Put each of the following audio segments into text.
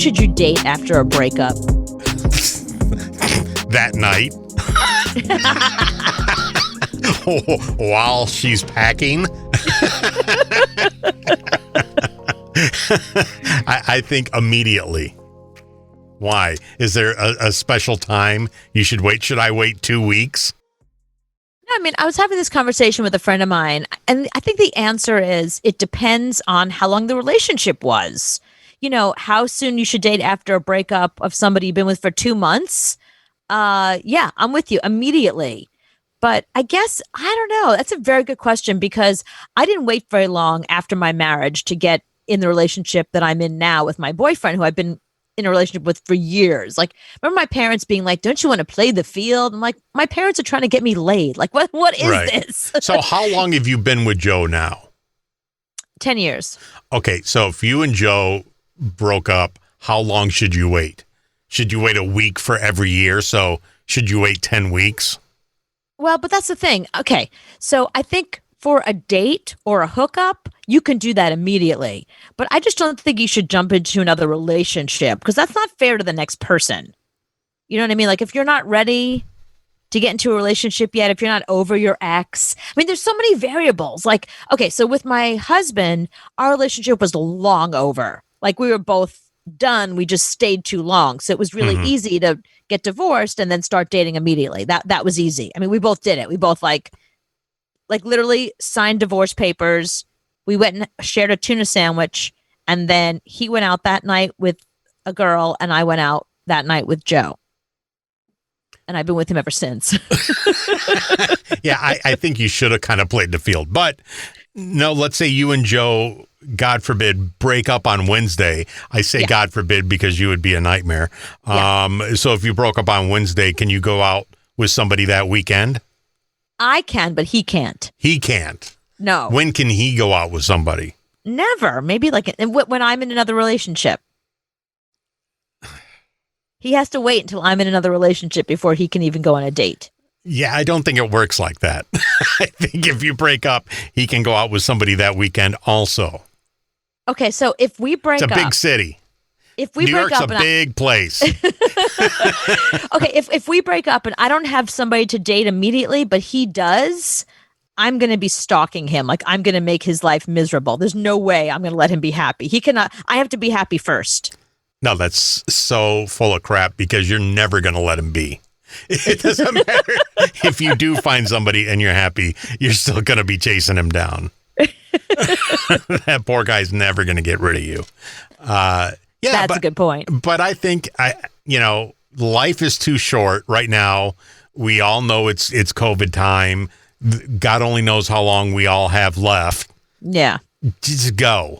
should you date after a breakup? That night. While she's packing. I think immediately. Why? Is there a special time you should wait? Should I wait 2 weeks? I mean, I was having this conversation with a friend of mine, and I think the answer is it depends on how long the relationship was. You know, how soon you should date after a breakup of somebody you've been with for 2 months. Yeah, I'm with you immediately. But I guess, I don't know. That's a very good question because I didn't wait very long after my marriage to get in the relationship that I'm in now with my boyfriend, who I've been in a relationship with for years. Like, remember my parents being like, don't you want to play the field? I'm like, my parents are trying to get me laid. Like, what is this? So how long have you been with Joe now? 10 years. Okay, so if you and Joe broke up, how long should you wait? Should you wait a week for every year? So should you wait 10 weeks? Well, but that's the thing. Okay, so I think for a date or a hookup, you can do that immediately. But I just don't think you should jump into another relationship because that's not fair to the next person. You know what I mean? Like if you're not ready to get into a relationship yet, if you're not over your ex, I mean, there's so many variables. Like, okay, so with my husband, our relationship was long over. Like we were both done. We just stayed too long. So it was really easy to get divorced and then start dating immediately. That was easy. I mean, we both did it. We both like literally signed divorce papers. We went and shared a tuna sandwich, and then he went out that night with a girl, and I went out that night with Joe. And I've been with him ever since. Yeah, I think you should have kind of played the field. But no, let's say you and Joe, God forbid, break up on Wednesday. I say God forbid because you would be a nightmare. Yeah. So if you broke up on Wednesday, can you go out with somebody that weekend? I can, but he can't. He can't. No. When can he go out with somebody? Never. Maybe like when I'm in another relationship. He has to wait until I'm in another relationship before he can even go on a date. Yeah, I don't think it works like that. I think if you break up, he can go out with somebody that weekend also. Okay, so if we break up... It's a big city. If we New break York's up... a big place. Okay, if we break up and I don't have somebody to date immediately, but he does, I'm going to be stalking him. Like, I'm going to make his life miserable. There's no way I'm going to let him be happy. He cannot... I have to be happy first. No, that's so full of crap because you're never going to let him be. It doesn't matter if you do find somebody and you're happy, you're still going to be chasing him down. That poor guy's never going to get rid of you. Yeah, that's a good point. But I think life is too short right now. We all know it's COVID time. God only knows how long we all have left. Yeah. Just go.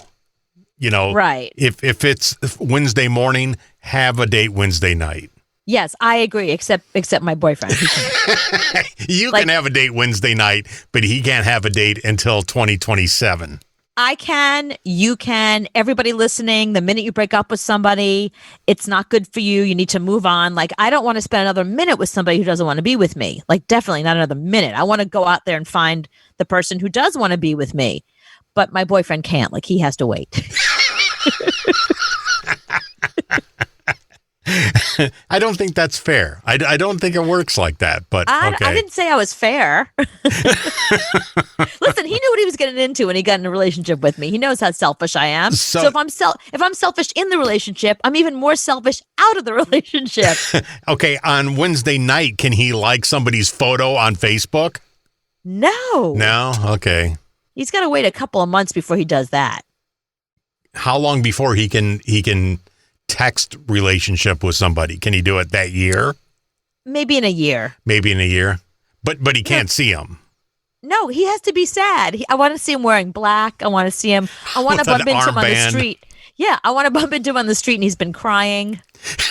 Right. If it's Wednesday morning, have a date Wednesday night. Yes, I agree, except my boyfriend. You can have a date Wednesday night, but he can't have a date until 2027. I can, you can, everybody listening, the minute you break up with somebody, it's not good for you. You need to move on. Like, I don't want to spend another minute with somebody who doesn't want to be with me. Like, definitely not another minute. I want to go out there and find the person who does want to be with me. But my boyfriend can't. Like, he has to wait. I don't think that's fair. I don't think it works like that, but okay. I didn't say I was fair. Listen, he knew what he was getting into when he got in a relationship with me. He knows how selfish I am. So if I'm selfish in the relationship, I'm even more selfish out of the relationship. Okay, on Wednesday night, can he like somebody's photo on Facebook? No. No? Okay. He's got to wait a couple of months before he does that. How long before he can text relationship with somebody? Can he do it that year? Maybe in a year. But he can't see him. No, he has to be sad. I want to see him wearing black. I want to see him. I want to bump into him on the street. Yeah, I want to bump into him on the street and he's been crying.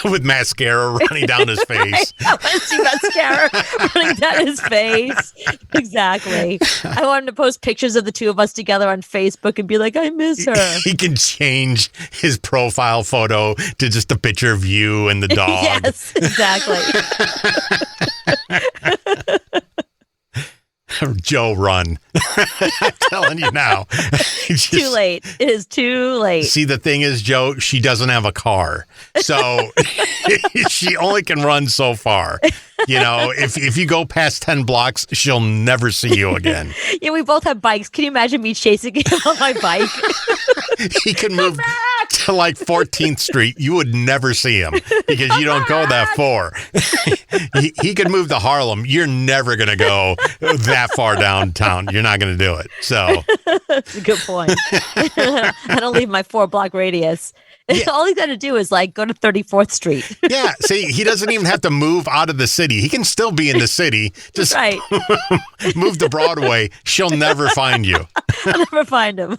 With mascara running down his face. I want to see mascara running down his face. Exactly. I want him to post pictures of the two of us together on Facebook and be like, I miss her. He can change his profile photo to just a picture of you and the dog. Yes, exactly. Joe, run. I'm telling you now. Just- Too late. It is too late. See, the thing is, Joe, she doesn't have a car. So she only can run so far. If you go past 10 blocks, she'll never see you again. Yeah, we both have bikes. Can you imagine me chasing him on my bike? He can move to like 14th Street. You would never see him because you don't go that far. He could move to Harlem. You're never going to go that far downtown. You're not going to do it. So That's a good point. I don't leave my 4-block radius. Yeah. All he's got to do is like go to 34th Street. yeah, see, he doesn't even have to move out of the city. He can still be in the city. Just Right. move to Broadway. She'll never find you. I'll never find him.